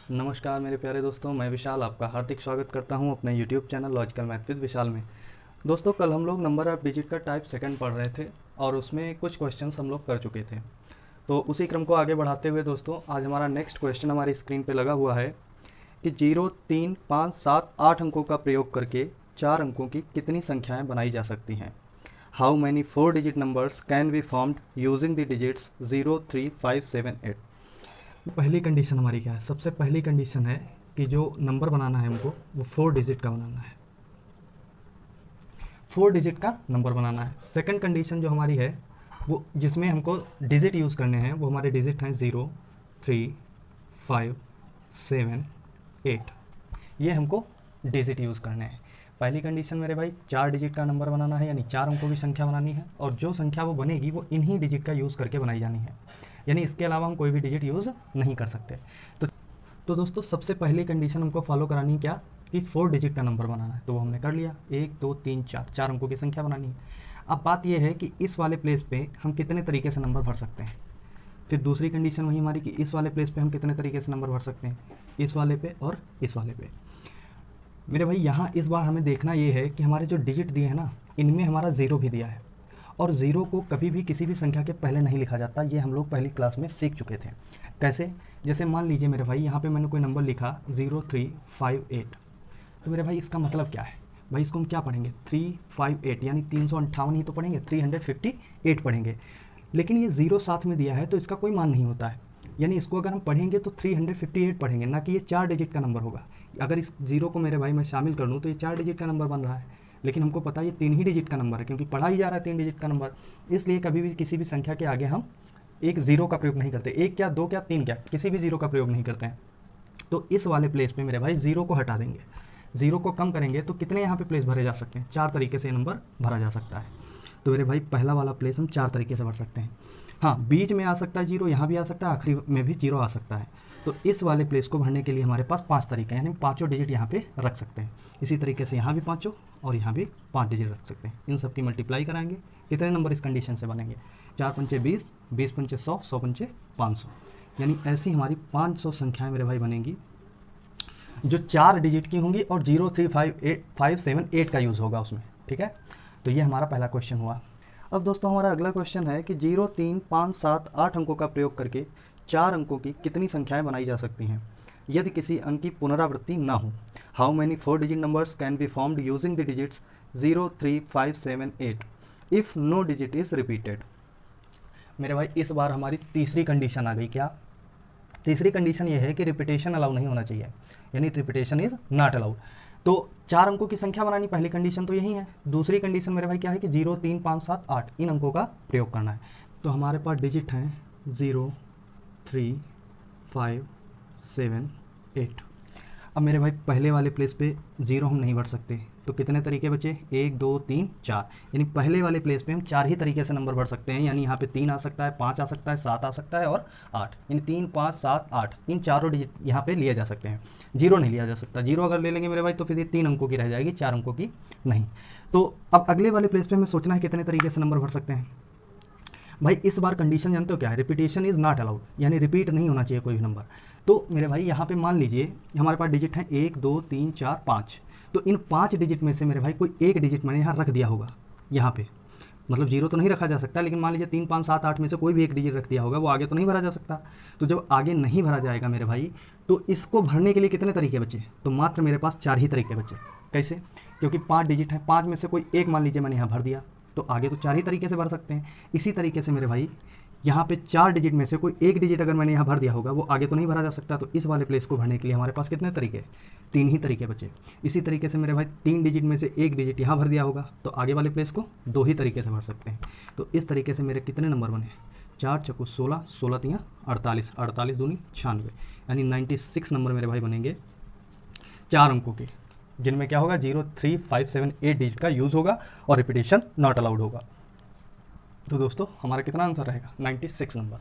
नमस्कार मेरे प्यारे दोस्तों, मैं विशाल आपका हार्दिक स्वागत करता हूं अपने YouTube channel logical math with Vishal में। दोस्तों, कल हम लोग नंबर ऑफ डिजिट का टाइप सेकंड पढ़ रहे थे और उसमें कुछ क्वेश्चंस हम लोग कर चुके थे। तो उसी क्रम को आगे बढ़ाते हुए दोस्तों, आज हमारा नेक्स्ट क्वेश्चन हमारी स्क्रीन पे लगा हुआ है कि 0, 3, 5, 7, 8 अंकों का प्रयोग करके 4 अंकों की कितनी संख्याएँ बनाई जा सकती हैं। How many 4 digit numbers can be formed using the digits 0, 3, 5, 7, 8। पहली कंडीशन हमारी क्या है? सबसे पहली कंडीशन है कि जो नंबर बनाना है हमको वो 4 डिजिट का बनाना है, 4 डिजिट का नंबर बनाना है। सेकंड कंडीशन जो हमारी है वो जिसमें हमको डिजिट यूज़ करने हैं वो हमारे डिजिट हैं 0, 3, 5, 7, 8। ये हमको डिजिट यूज़ करने हैं। पहली कंडीशन मेरे भाई 4 डिजिट का नंबर बनाना है, यानी 4 अंकों की संख्या बनानी है, और जो संख्या वो बनेगी वो इन्हीं डिजिट का यूज़ करके बनाई जानी है, यानी इसके अलावा हम कोई भी डिजिट यूज़ नहीं कर सकते। तो दोस्तों, सबसे पहली कंडीशन हमको फॉलो करानी है क्या कि 4 डिजिट का नंबर बनाना है, तो वो हमने कर लिया। 1, 2, 3, 4 अंकों की संख्या बनानी है। अब बात यह है कि इस वाले प्लेस पे हम कितने तरीके से नंबर भर सकते हैं। फिर दूसरी कंडीशन वही हमारी कि इस वाले प्लेस पे हम कितने तरीके से नंबर भर सकते हैं, इस वाले पे और इस वाले पे। मेरे भाई यहाँ इस बार हमें देखना ये है कि हमारे जो डिजिट दिए हैं ना, इनमें हमारा 0 भी दिया है, और 0 को कभी भी किसी भी संख्या के पहले नहीं लिखा जाता। ये हम लोग पहली क्लास में सीख चुके थे। कैसे? जैसे मान लीजिए मेरे भाई यहाँ पे मैंने कोई नंबर लिखा 0358, तो मेरे भाई इसका मतलब क्या है? भाई इसको हम क्या पढ़ेंगे? 358 यानी 358 ही तो पढ़ेंगे, 358 पढ़ेंगे। लेकिन ये 0 साथ में दिया है तो इसका कोई मान नहीं होता है, यानी इसको अगर हम पढ़ेंगे तो 358 पढ़ेंगे, ना कि ये 4 डिजिट का नंबर होगा। अगर इस 0 को मेरे भाई मैं शामिल कर लूँ तो ये 4 डिजिट का नंबर बन रहा है, लेकिन हमको पता है ये 3 ही डिजिट का नंबर है, क्योंकि पढ़ा ही जा रहा है 3 डिजिट का नंबर। इसलिए कभी भी किसी भी संख्या के आगे हम एक 0 का प्रयोग नहीं करते। 1 क्या, 2 क्या, 3 क्या, किसी भी 0 का प्रयोग नहीं करते हैं। तो इस वाले प्लेस पे मेरे भाई 0 को हटा देंगे, 0 को कम करेंगे तो कितने यहाँ पे प्लेस भरे जा सकते हैं? 4 तरीके से ये नंबर भरा जा सकता है। तो मेरे भाई पहला वाला प्लेस हम 4 तरीके से भर सकते हैं। हाँ, बीच में आ सकता है 0, यहाँ भी आ सकता है, आखिरी में भी 0 आ सकता है। तो इस वाले प्लेस को भरने के लिए हमारे पास 5 तरीके हैं, यानी 5 डिजिट यहाँ पे रख सकते हैं। इसी तरीके से यहाँ भी 5 और यहाँ भी 5 डिजिट रख सकते हैं। इन सब की मल्टीप्लाई कराएंगे, कितने नंबर इस कंडीशन से बनेंगे? 4 पंचे 20, 20 पंचे 100, 100 पंचे 500, यानी ऐसी हमारी 500 संख्याएँ मेरे भाई बनेंगी जो 4 डिजिट की होंगी, और 0, 3, 5, 7, 8 का यूज़ होगा उसमें। ठीक है, तो ये हमारा पहला क्वेश्चन हुआ। अब दोस्तों हमारा अगला क्वेश्चन है कि 0, 3, 5, 7, 8 अंकों का प्रयोग करके 4 अंकों की कितनी संख्याएं बनाई जा सकती हैं यदि किसी अंक की पुनरावृत्ति ना हो। How many 4 digit numbers can be formed using the digits 0, 3, 5, 7, 8 if no digit is repeated. मेरे भाई इस बार हमारी तीसरी कंडीशन आ गई। क्या तीसरी कंडीशन ये है कि रिपीटेशन अलाउ नहीं होना चाहिए, यानी रिपीटेशन इज़ नॉट अलाउड। तो 4 अंकों की संख्या बनानी, पहली कंडीशन तो यही है। दूसरी कंडीशन मेरे भाई क्या है कि 0, 3, 5, 7, 8 इन अंकों का प्रयोग करना है। तो हमारे पास डिजिट हैं 0, 3, 5, 7, 8। अब मेरे भाई पहले वाले प्लेस पे 0 हम नहीं भर सकते, तो कितने तरीके बचे? 1, 2, 3, 4, यानी पहले वाले प्लेस पे हम 4 ही तरीके से नंबर भर सकते हैं। यानी यहाँ पे 3 आ सकता है, 5 आ सकता है, 7 आ सकता है और 8, यानी 3, 5, 7, 8 इन चारों डिजिट यहाँ पे लिए जा सकते हैं। 0 नहीं लिया जा सकता। 0 अगर ले लेंगे मेरे भाई तो फिर ये 3 अंकों की रह जाएगी, 4 अंकों की नहीं। तो अब अगले वाले प्लेस पे हमें सोचना है कितने तरीके से नंबर भर सकते हैं। भाई इस बार कंडीशन जानते हो क्या है? रिपीटेशन इज़ नॉट अलाउड, यानी रिपीट नहीं होना चाहिए कोई भी नंबर। तो मेरे भाई यहाँ पे मान लीजिए हमारे पास डिजिट हैं 1, 2, 3, 4, 5। तो इन 5 डिजिट में से मेरे भाई कोई एक डिजिट मैंने यहाँ रख दिया होगा, यहाँ पे मतलब 0 तो नहीं रखा जा सकता, लेकिन मान लीजिए 3, 5, 7, 8 में से कोई भी एक डिजिट रख दिया होगा, वो आगे तो नहीं भरा जा सकता। तो जब आगे नहीं भरा जाएगा मेरे भाई, तो इसको भरने के लिए कितने तरीके बचे? तो मात्र मेरे पास 4 ही तरीके बचे। कैसे? क्योंकि 5 डिजिट हैं, 5 में से कोई एक मान लीजिए मैंने यहाँ भर दिया, तो आगे तो 4 ही तरीके से भर सकते हैं। इसी तरीके से मेरे भाई यहाँ पे 4 डिजिट में से कोई एक डिजिट अगर मैंने यहाँ भर दिया होगा, वो आगे तो नहीं भरा जा सकता। तो इस वाले प्लेस को भरने के लिए हमारे पास कितने तरीके? 3 ही तरीके बचे। इसी तरीके से मेरे भाई 3 डिजिट में से एक डिजिट यहाँ भर दिया होगा, तो आगे वाले प्लेस को 2 ही तरीके से भर सकते हैं। तो इस तरीके से मेरे कितने नंबर बने? 4 चौको 16, 16 तियाँ 48, 48 दूनी 96, यानी 96 नंबर मेरे भाई बनेंगे 4 अंकों के, जिनमें क्या होगा? 0, 3, 5, 7, 8 डिजिट का यूज़ होगा और रिपीटेशन नॉट अलाउड होगा। तो दोस्तों हमारा कितना आंसर रहेगा? 96 नंबर।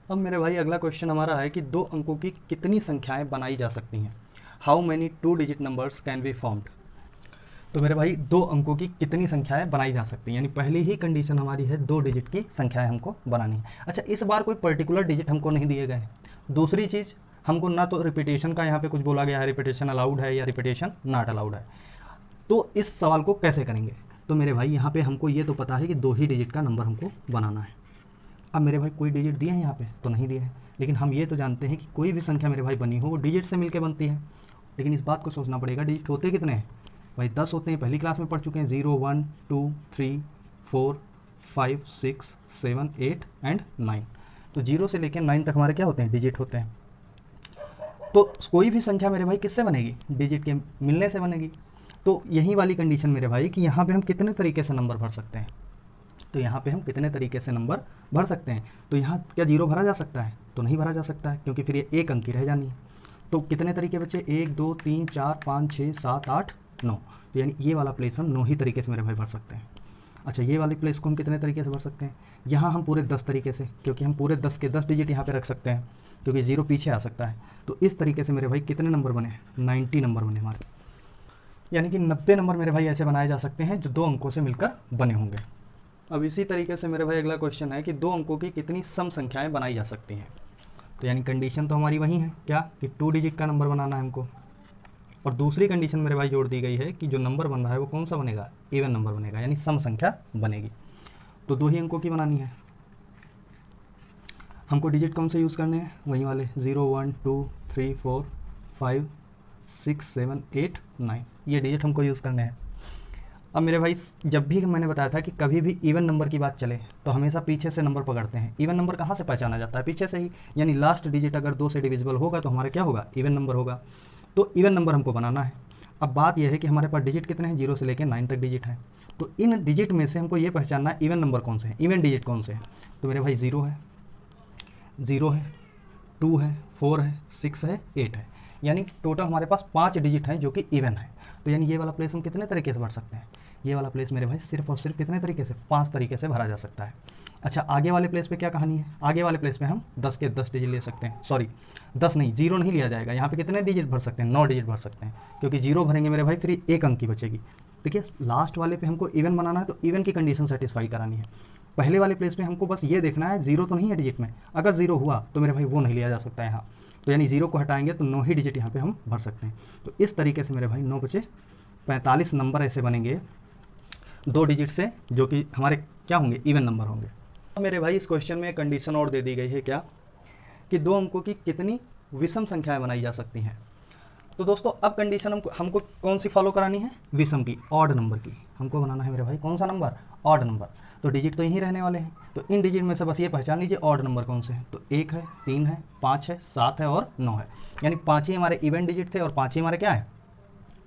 अब मेरे भाई अगला क्वेश्चन हमारा है कि 2 अंकों की कितनी संख्याएं बनाई जा सकती हैं। How many 2 digit numbers can be formed. तो मेरे भाई 2 अंकों की कितनी संख्याएं बनाई जा सकती हैं, यानी पहली ही कंडीशन हमारी है 2 डिजिट की संख्याएं हमको बनानी है। अच्छा, इस बार कोई पर्टिकुलर डिजिट हमको नहीं दिए गए हैं। दूसरी चीज़, हमको ना तो रिपीटेशन का यहाँ पे कुछ बोला गया है, रिपीटेशन अलाउड है या रिपीटेशन नॉट अलाउड है। तो इस सवाल को कैसे करेंगे? तो मेरे भाई यहाँ पे हमको ये तो पता है कि 2 ही डिजिट का नंबर हमको बनाना है। अब मेरे भाई कोई डिजिट दिए हैं यहाँ पे? तो नहीं दिए हैं, लेकिन हम ये तो जानते हैं कि कोई भी संख्या मेरे भाई बनी हो वो डिजिट से मिलकर बनती है। लेकिन इस बात को सोचना पड़ेगा, डिजिट होते कितने हैं भाई? 10 होते हैं, पहली क्लास में पढ़ चुके हैं। 0 1 2 3 4 5 6 7 8 एंड 9। तो 0 से लेकर 9 तक हमारे क्या होते हैं? डिजिट होते हैं। तो कोई भी संख्या मेरे भाई किससे बनेगी? डिजिट के मिलने से बनेगी। तो यही वाली कंडीशन मेरे भाई कि यहाँ पे हम कितने तरीके से नंबर भर सकते हैं। तो यहाँ पे हम कितने तरीके से नंबर भर सकते हैं। तो यहाँ क्या 0 भरा जा सकता है? तो नहीं भरा जा सकता है, क्योंकि फिर ये एक अंक की रह जानी है। तो कितने तरीके बचे? 1 2 3 4 5 6 7 8 9। तो यानी ये वाला प्लेस हम 9 ही तरीके से मेरे भाई भर सकते हैं। अच्छा, ये वाली प्लेस को हम कितने तरीके से भर सकते हैं? यहाँ हम पूरे 10 तरीके से, क्योंकि हम पूरे 10 के 10 डिजिट यहाँ पे रख सकते हैं, क्योंकि 0 पीछे आ सकता है। तो इस तरीके से मेरे भाई कितने नंबर बने? 90 नंबर बने हमारे। यानी कि 90 नंबर मेरे भाई ऐसे बनाए जा सकते हैं जो 2 अंकों से मिलकर बने होंगे। अब इसी तरीके से मेरे भाई अगला क्वेश्चन है कि 2 अंकों की कितनी सम संख्याएं बनाई जा सकती हैं। तो यानी कंडीशन तो हमारी वही है क्या, कि 2 डिजिट का नंबर बनाना है हमको। और दूसरी कंडीशन मेरे भाई जोड़ दी गई है कि जो नंबर बन रहा है वो कौन सा बनेगा? इवन नंबर बनेगा, यानी सम संख्या बनेगी। तो 2 ही अंकों की बनानी है। हमको डिजिट कौन से यूज़ करने हैं? वही वाले 0 1 2 3 4 5 6 7 8 9, ये डिजिट हमको यूज़ करने हैं। अब मेरे भाई जब भी मैंने बताया था कि कभी भी इवन नंबर की बात चले तो हमेशा पीछे से नंबर पकड़ते हैं। इवन नंबर कहाँ से पहचाना जाता है? पीछे से ही। यानी लास्ट डिजिट अगर 2 से डिविजिबल होगा तो हमारा क्या होगा? इवन नंबर होगा। तो इवन नंबर हमको बनाना है। अब बात यह है कि हमारे पास डिजिट कितने हैं? 0 से लेकर 9 तक डिजिट है। तो इन डिजिट में से हमको ये पहचानना है इवन नंबर कौन से हैं, इवन डिजिट कौन से हैं। तो मेरे भाई 0 है, 0 है, 2 है, 4 है, 6 है, 8 है। यानी टोटल हमारे पास 5 डिजिट हैं जो कि इवन है। तो यानी ये वाला प्लेस हम कितने तरीके से भर सकते हैं? ये वाला प्लेस मेरे भाई सिर्फ और सिर्फ कितने तरीके से? 5 तरीके से भरा जा सकता है। अच्छा, आगे वाले प्लेस पे क्या कहानी है? आगे वाले प्लेस पे हम 10 के 10 डिजिट ले सकते हैं। सॉरी, 10 नहीं, 0 नहीं लिया जाएगा। यहाँ पे कितने डिजिट भर सकते हैं? 9 डिजिट भर सकते हैं, क्योंकि 0 भरेंगे मेरे भाई फिर एक अंक की बचेगी। देखिए, लास्ट वाले पे हमको इवन बनाना है तो इवन की कंडीशन सेटिस्फाई करानी है। पहले वाले प्लेस पे हमको बस ये देखना है 0 तो नहीं है डिजिट में। अगर 0 हुआ तो मेरे भाई वो नहीं लिया जा सकता है यहाँ। तो यानी 0 को हटाएंगे तो 9 ही डिजिट यहाँ पे हम भर सकते हैं। तो इस तरीके से मेरे भाई 9 बचे 45 नंबर ऐसे बनेंगे 2 डिजिट से, जो कि हमारे क्या होंगे? इवन नंबर होंगे। अब मेरे भाई इस क्वेश्चन में एक कंडीशन और दे दी गई है क्या, कि 2 अंकों की कितनी विषम संख्याएं बनाई जा सकती हैं। तो दोस्तों अब कंडीशन हमको कौन सी फॉलो करानी है? विषम की, ऑड नंबर की। हमको बनाना है मेरे भाई कौन सा नंबर? Odd number. तो डिजिट तो यहीं रहने वाले हैं। तो इन डिजिट में से बस ये पहचान लीजिए ऑड नंबर कौन से हैं। तो 1 है, 3 है, 5 है, 7 है और 9 है। यानी 5 ही हमारे इवन डिजिट थे और 5 ही हमारे क्या है?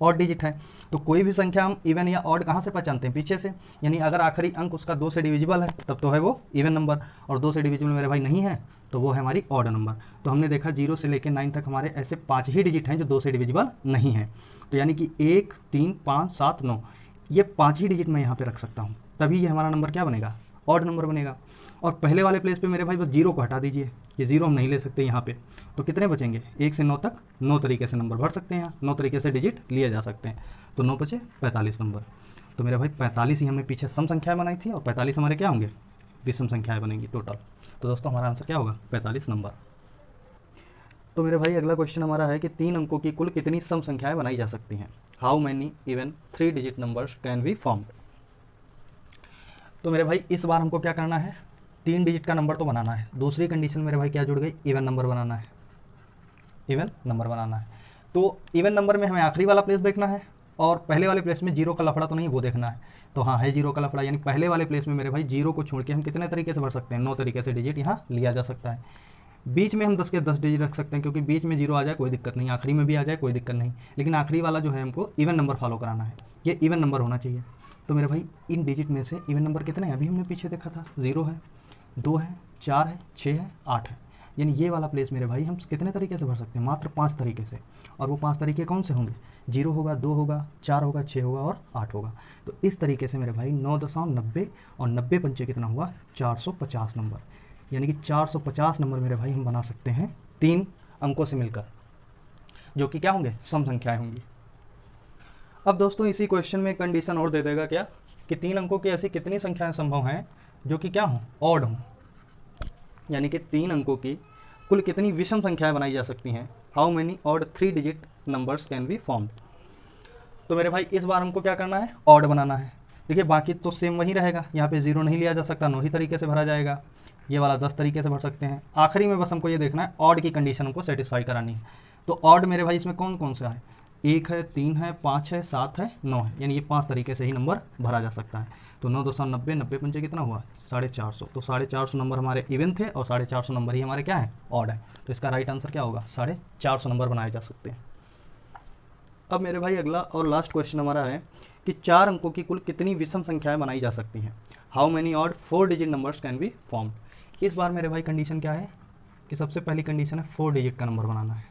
ऑड डिजिट है। तो कोई भी संख्या हम इवन या ऑड कहाँ से पहचानते हैं? पीछे से। यानी अगर आखिरी अंक उसका 2 से डिविजिबल है तब तो है वो इवन नंबर, और 2 से डिविजिबल मेरे भाई नहीं है तो वो है हमारी ऑड नंबर। तो हमने देखा 0 से लेकर 9 तक हमारे ऐसे 5 ही डिजिट हैं जो 2 से डिविजिबल नहीं है। तो यानी कि 1 3 5 7 9, ये 5 ही डिजिट मैं यहाँ पे रख सकता हूँ, तभी ये हमारा नंबर क्या बनेगा? ऑड नंबर बनेगा। और पहले वाले प्लेस पे मेरे भाई बस 0 को हटा दीजिए, ये 0 हम नहीं ले सकते यहाँ पे। तो कितने बचेंगे? 1 से 9 तक 9 तरीके से नंबर भर सकते हैं, 9 तरीके से डिजिट लिए जा सकते हैं। तो 9 बचे 45 नंबर। तो मेरे भाई 45 ही हमने पीछे सम संख्याएं बनाई थी और 45 हमारे क्या होंगे? विषम संख्याएं बनेंगी टोटल। तो दोस्तों हमारा आंसर क्या होगा? 45 नंबर। तो मेरे भाई अगला क्वेश्चन हमारा है कि 3 अंकों की कुल कितनी सम संख्याएं बनाई जा सकती हैं? How many even 3 digit numbers can be formed? तो मेरे भाई इस बार हमको क्या करना है? 3 डिजिट का नंबर तो बनाना है। दूसरी कंडीशन मेरे भाई क्या जुड़ गई? इवन नंबर बनाना है। इवन नंबर बनाना है। तो इवन नंबर में हमें आखिरी वाला प्लेस देखना है और पहले वाले प्लेस में 0 का लफड़ा तो नहीं, वो देखना है। तो हाँ है 0 का लफड़ा, यानी पहले वाले प्लेस में मेरे भाई 0 को छोड़ के हम कितने तरीके से भर सकते हैं? 9 तरीके से डिजिट यहाँ लिया जा सकता है। बीच में हम 10 के 10 डिजिट रख सकते हैं, क्योंकि बीच में 0 आ जाए कोई दिक्कत नहीं, आखिरी में भी आ जाए कोई दिक्कत नहीं, लेकिन आखिरी वाला जो है हमको इवन नंबर फॉलो कराना है, ये इवन नंबर होना चाहिए। तो मेरे भाई इन डिजिट में से इवन नंबर कितने हैं? अभी हमने पीछे देखा था 0 है, 2 है, 4 है, 6 है, 8 है। यानी ये वाला प्लेस मेरे भाई हम कितने तरीके से भर सकते हैं? मात्र 5 तरीके से। और वो 5 तरीके कौन से होंगे? 0 होगा, 2 होगा, 4 होगा, 6 होगा और 8 होगा। तो इस तरीके से मेरे भाई 9.90 और 90 पंचे कितना हुआ? 450 नंबर। यानी कि 450 नंबर मेरे भाई हम बना सकते हैं 3 अंकों से मिलकर, जो कि क्या होंगे? सम संख्याएं होंगी। अब दोस्तों इसी क्वेश्चन में कंडीशन और दे देगा क्या, कि 3 अंकों की ऐसी कितनी संख्याएं संभव हैं जो कि क्या हों? ऑड हों। यानी कि 3 अंकों की कुल कितनी विषम संख्याएं बनाई जा सकती हैं, how many odd 3 digit numbers can be formed. तो मेरे भाई इस बार हमको क्या करना है, ऑड बनाना है। देखिए बाकी तो सेम वही रहेगा, यहाँ पे 0 नहीं लिया जा सकता, 9 ही तरीके से भरा जाएगा, ये वाला 10 तरीके से भर सकते हैं। आखिरी में बस हमको ये देखना है ऑड की कंडीशन हमको सेटिस्फाई करानी है। तो ऑड मेरे भाई इसमें कौन कौन सा है, 1 है, 3 है, 5 है, 7 है, 9 है, यानी ये 5 तरीके से ही नंबर भरा जा सकता है। तो 9 2 90, 90 पंचे कितना हुआ, 450। तो 450 नंबर हमारे इवन थे और 450 नंबर ही हमारे क्या है, ऑड है। तो इसका राइट आंसर क्या होगा, 450 नंबर बनाए जा सकते हैं। अब मेरे भाई अगला और लास्ट क्वेश्चन हमारा है कि 4 अंकों की कुल कितनी विषम संख्याएं बनाई जा सकती हैं, how many odd 4 digit numbers can B form. इस बार मेरे भाई कंडीशन क्या है कि सबसे पहली कंडीशन है 4 डिजिट का नंबर बनाना है,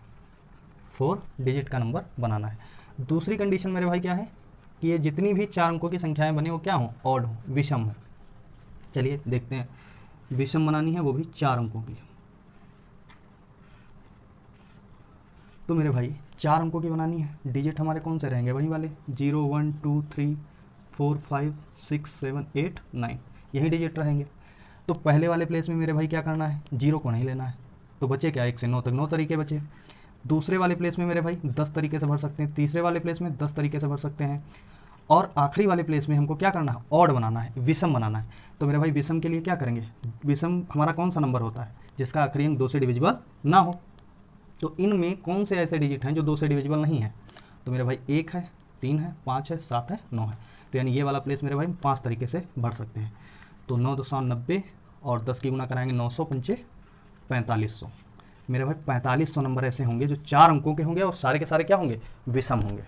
4 डिजिट का नंबर बनाना है। दूसरी कंडीशन मेरे भाई क्या है कि ये जितनी भी 4 अंकों की संख्याएं बने वो क्या हो, ऑड हो, विषम हो। चलिए देखते हैं, विषम बनानी है वो भी 4 अंकों की। तो मेरे भाई 4 अंकों की बनानी है, डिजिट हमारे कौन से रहेंगे, वही वाले 0 1 2 3 4 5 6 7 8 9, यही डिजिट रहेंगे। तो पहले वाले प्लेस में मेरे भाई क्या करना है, 0 को नहीं लेना है, तो बचे क्या, 1 से 9 तक 9 तरीके बचे। दूसरे वाले प्लेस में मेरे भाई 10 तरीके से भर सकते हैं, तीसरे वाले प्लेस में 10 तरीके से भर सकते हैं, और आखिरी वाले प्लेस में हमको क्या करना है, ऑड बनाना है, विषम बनाना है। तो मेरे भाई विषम के लिए क्या करेंगे, विषम हमारा कौन सा नंबर होता है जिसका आखिरी अंक 2 से डिविजिबल ना हो। तो इनमें कौन से ऐसे डिजिट हैं जो 2 से डिविजिबल नहीं है, तो मेरे भाई 1 है, 3 है, 5 है, 7 है, 9 है। तो यानी ये वाला प्लेस मेरे भाई 5 तरीके से भर सकते हैं। तो 9 2 90 और 10 की गुना कराएंगे 900 पंचे 4500। मेरे भाई 4500 नंबर ऐसे होंगे जो 4 अंकों के होंगे और सारे के सारे क्या होंगे, विषम होंगे।